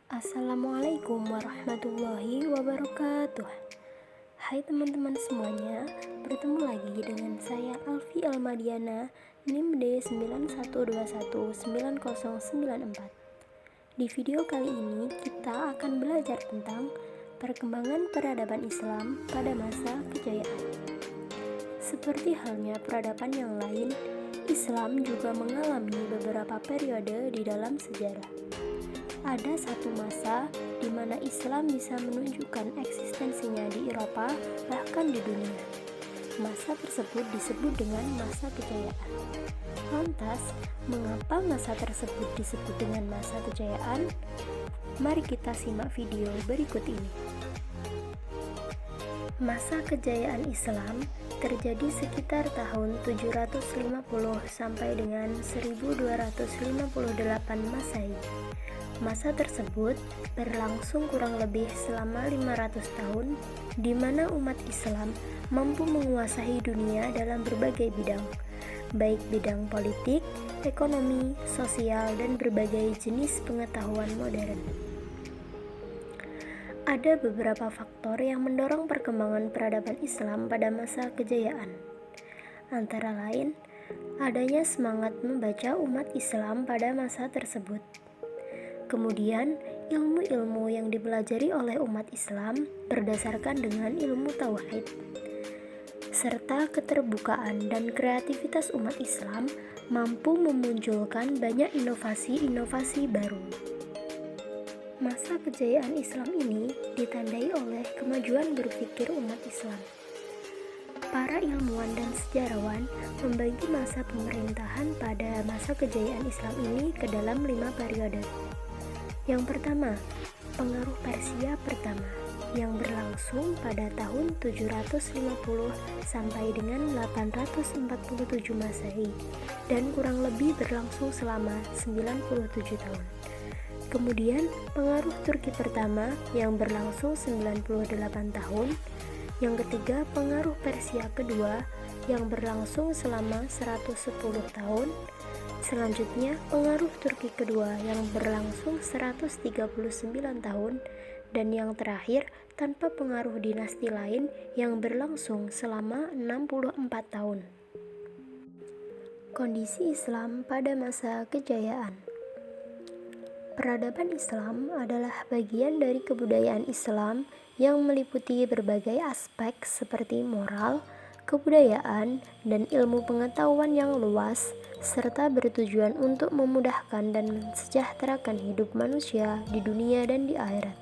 Assalamualaikum warahmatullahi wabarakatuh. Hai teman-teman semuanya, bertemu lagi dengan saya Alfi Almadiana, NIM D91219094. Di video kali ini kita akan belajar tentang perkembangan peradaban Islam pada masa kejayaan. Seperti halnya peradaban yang lain, Islam juga mengalami beberapa periode di dalam sejarah. Ada satu masa di mana Islam bisa menunjukkan eksistensinya di Eropa, bahkan di dunia. Masa tersebut disebut dengan masa kejayaan. Lantas, mengapa masa tersebut disebut dengan masa kejayaan? Mari kita simak video berikut ini. Masa kejayaan Islam terjadi sekitar tahun 750 sampai dengan 1258 Masehi. Masa tersebut berlangsung kurang lebih selama 500 tahun, di mana umat Islam mampu menguasai dunia dalam berbagai bidang, baik bidang politik, ekonomi, sosial, dan berbagai jenis pengetahuan modern. Ada beberapa faktor yang mendorong perkembangan peradaban Islam pada masa kejayaan. Antara lain, adanya semangat membaca umat Islam pada masa tersebut. Kemudian, ilmu-ilmu yang dipelajari oleh umat Islam berdasarkan dengan ilmu tauhid, serta keterbukaan dan kreativitas umat Islam mampu memunculkan banyak inovasi-inovasi baru. Masa kejayaan Islam ini ditandai oleh kemajuan berpikir umat Islam. Para ilmuwan dan sejarawan membagi masa pemerintahan pada masa kejayaan Islam ini ke dalam 5 periode. Yang pertama, pengaruh Persia pertama, yang berlangsung pada tahun 750 sampai dengan 847 Masehi dan kurang lebih berlangsung selama 97 tahun. Kemudian, pengaruh Turki pertama yang berlangsung 98 tahun. Yang ketiga, pengaruh Persia kedua yang berlangsung selama 110 tahun. Selanjutnya, pengaruh Turki kedua yang berlangsung 139 tahun, dan yang terakhir, tanpa pengaruh dinasti lain yang berlangsung selama 64 tahun. Kondisi Islam pada masa kejayaan. Peradaban Islam adalah bagian dari kebudayaan Islam yang meliputi berbagai aspek seperti moral, kebudayaan, dan ilmu pengetahuan yang luas, serta bertujuan untuk memudahkan dan mensejahterakan hidup manusia di dunia dan di akhirat.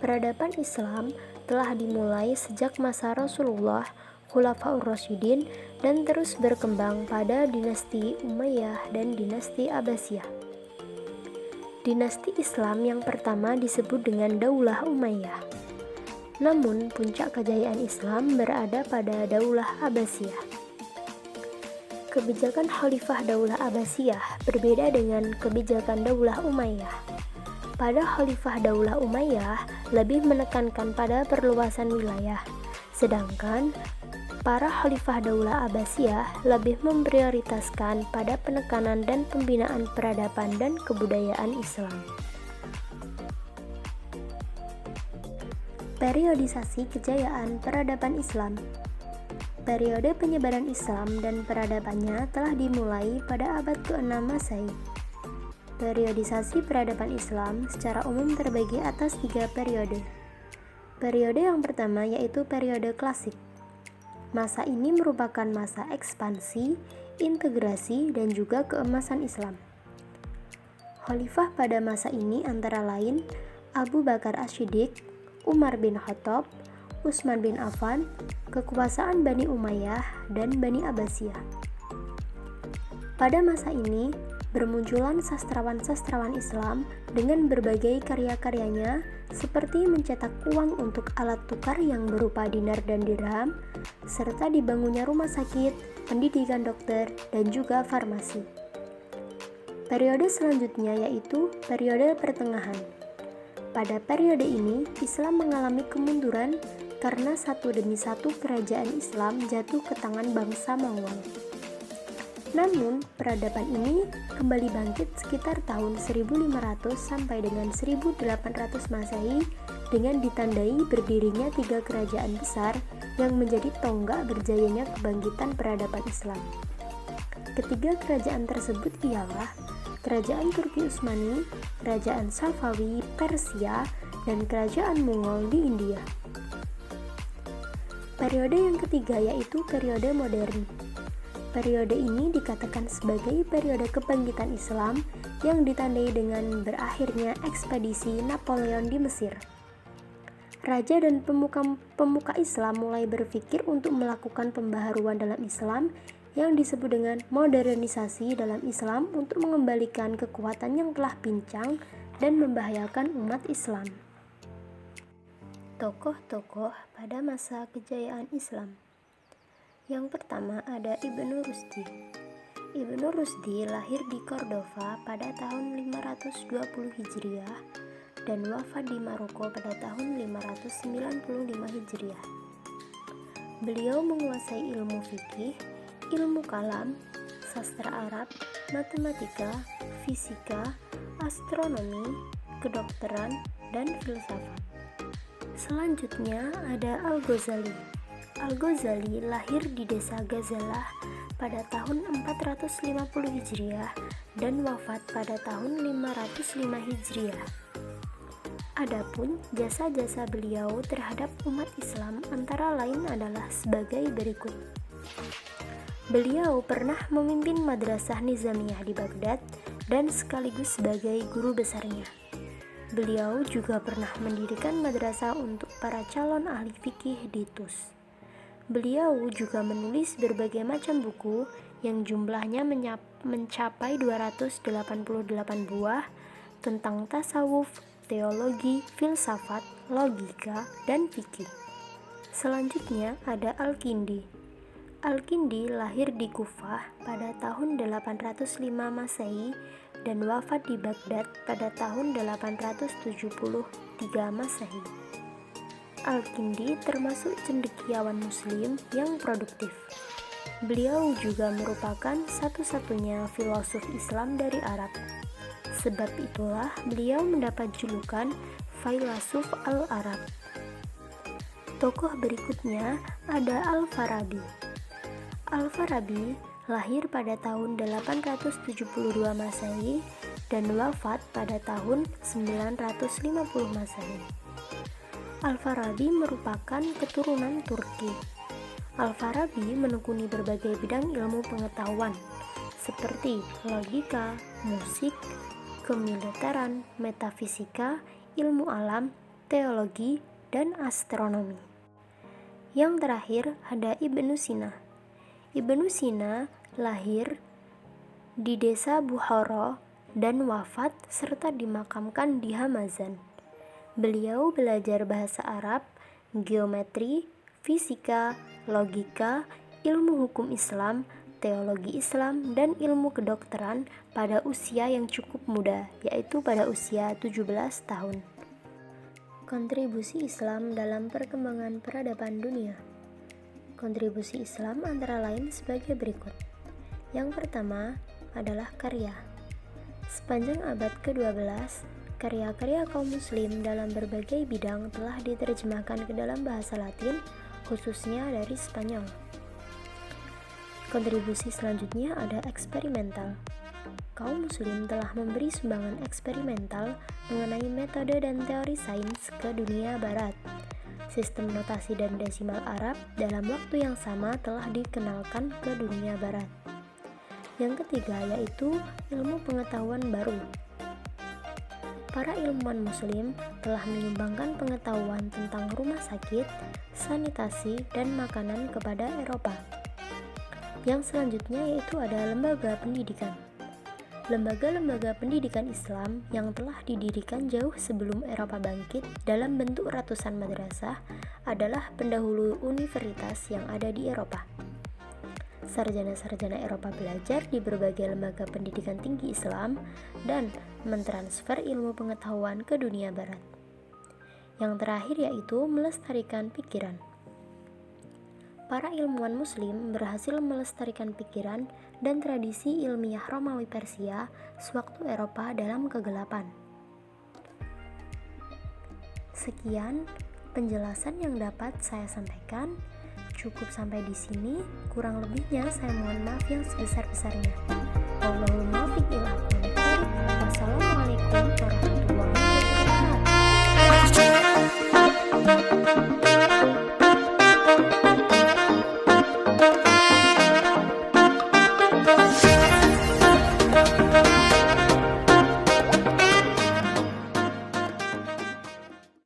Peradaban Islam telah dimulai sejak masa Rasulullah, Khulafaur Rasyidin, dan terus berkembang pada dinasti Umayyah dan dinasti Abbasiyah. Dinasti Islam yang pertama disebut dengan Daulah Umayyah. Namun, puncak kejayaan Islam berada pada Daulah Abbasiyah. Kebijakan Khalifah Daulah Abbasiyah berbeda dengan kebijakan Daulah Umayyah. Pada Khalifah Daulah Umayyah lebih menekankan pada perluasan wilayah, sedangkan para Khalifah Daulah Abbasiyah lebih memprioritaskan pada penekanan dan pembinaan peradaban dan kebudayaan Islam. Periodisasi kejayaan peradaban Islam. Periode penyebaran Islam dan peradabannya telah dimulai pada abad ke-6 Masehi. Periodisasi peradaban Islam secara umum terbagi atas 3 periode. Periode yang pertama yaitu periode klasik. Masa ini merupakan masa ekspansi, integrasi, dan juga keemasan Islam. Khalifah pada masa ini antara lain Abu Bakar As-Siddiq, Umar bin Khattab, Utsman bin Affan, kekuasaan Bani Umayyah, dan Bani Abbasiyah. Pada masa ini, bermunculan sastrawan-sastrawan Islam dengan berbagai karya-karyanya seperti mencetak uang untuk alat tukar yang berupa dinar dan dirham, serta dibangunnya rumah sakit, pendidikan dokter, dan juga farmasi. Periode selanjutnya yaitu periode pertengahan. Pada periode ini, Islam mengalami kemunduran karena satu demi satu kerajaan Islam jatuh ke tangan bangsa Mongol. Namun, peradaban ini kembali bangkit sekitar tahun 1500 sampai dengan 1800 Masehi dengan ditandai berdirinya 3 kerajaan besar yang menjadi tonggak berjayanya kebangkitan peradaban Islam. Ketiga kerajaan tersebut ialah Kerajaan Turki Utsmani, Kerajaan Safawi Persia, dan Kerajaan Mongol di India. Periode yang ketiga yaitu periode modern. Periode ini dikatakan sebagai periode kebangkitan Islam yang ditandai dengan berakhirnya ekspedisi Napoleon di Mesir. Raja dan pemuka Islam mulai berpikir untuk melakukan pembaharuan dalam Islam yang disebut dengan modernisasi dalam Islam untuk mengembalikan kekuatan yang telah pincang dan membahayakan umat Islam. Tokoh-tokoh pada masa kejayaan Islam. Yang pertama ada Ibnu Rusdi. Ibnu Rusdi lahir di Cordova pada tahun 520 Hijriah dan wafat di Maroko pada tahun 595 Hijriah. Beliau menguasai ilmu fikih, ilmu kalam, sastra Arab, matematika, fisika, astronomi, kedokteran, dan filsafat. Selanjutnya ada Al-Ghazali. Al-Ghazali lahir di desa Ghazalah pada tahun 450 Hijriah dan wafat pada tahun 505 Hijriah. Adapun jasa-jasa beliau terhadap umat Islam antara lain adalah sebagai berikut. Beliau pernah memimpin Madrasah Nizamiyah di Baghdad dan sekaligus sebagai guru besarnya. Beliau juga pernah mendirikan madrasah untuk para calon ahli fikih di Tus. Beliau juga menulis berbagai macam buku yang jumlahnya mencapai 288 buah tentang tasawuf, teologi, filsafat, logika, dan fikih. Selanjutnya ada Al-Kindi. Al-Kindi lahir di Kufah pada tahun 805 Masehi dan wafat di Baghdad pada tahun 873 Masehi. Al-Kindi termasuk cendekiawan muslim yang produktif. Beliau juga merupakan satu-satunya filosof Islam dari Arab. Sebab itulah beliau mendapat julukan Failasuf al-Arab. Tokoh berikutnya ada Al-Farabi. Al-Farabi lahir pada tahun 872 Masehi dan wafat pada tahun 950 Masehi. Al-Farabi merupakan keturunan Turki. Al-Farabi menekuni berbagai bidang ilmu pengetahuan seperti logika, musik, kemiliteran, metafisika, ilmu alam, teologi, dan astronomi. Yang terakhir ada Ibnu Sina. Ibnu Sina lahir di desa Bukhara dan wafat serta dimakamkan di Hamazan. Beliau belajar bahasa Arab, geometri, fisika, logika, ilmu hukum Islam, teologi Islam, dan ilmu kedokteran pada usia yang cukup muda, yaitu pada usia 17 tahun. Kontribusi Islam dalam perkembangan peradaban dunia. Kontribusi Islam antara lain sebagai berikut. Yang pertama adalah karya. Sepanjang abad ke-12, karya-karya kaum muslim dalam berbagai bidang telah diterjemahkan ke dalam bahasa Latin, khususnya dari Spanyol. Kontribusi selanjutnya ada eksperimental. Kaum muslim telah memberi sumbangan eksperimental mengenai metode dan teori sains ke dunia barat. Sistem notasi dan desimal Arab dalam waktu yang sama telah dikenalkan ke dunia barat. Yang ketiga yaitu ilmu pengetahuan baru. Para ilmuwan muslim telah menyumbangkan pengetahuan tentang rumah sakit, sanitasi, dan makanan kepada Eropa. Yang selanjutnya yaitu ada lembaga pendidikan. Lembaga-lembaga pendidikan Islam yang telah didirikan jauh sebelum Eropa bangkit dalam bentuk ratusan madrasah adalah pendahulu universitas yang ada di Eropa. Sarjana-sarjana Eropa belajar di berbagai lembaga pendidikan tinggi Islam dan mentransfer ilmu pengetahuan ke dunia barat. Yang terakhir yaitu melestarikan pikiran. para ilmuwan Muslim berhasil melestarikan pikiran dan tradisi ilmiah Romawi Persia sewaktu Eropa dalam kegelapan. Sekian penjelasan yang dapat saya sampaikan. Cukup sampai di sini, kurang lebihnya saya mohon maaf yang sebesar-besarnya. Wassalamualaikum warahmatullahi wabarakatuh.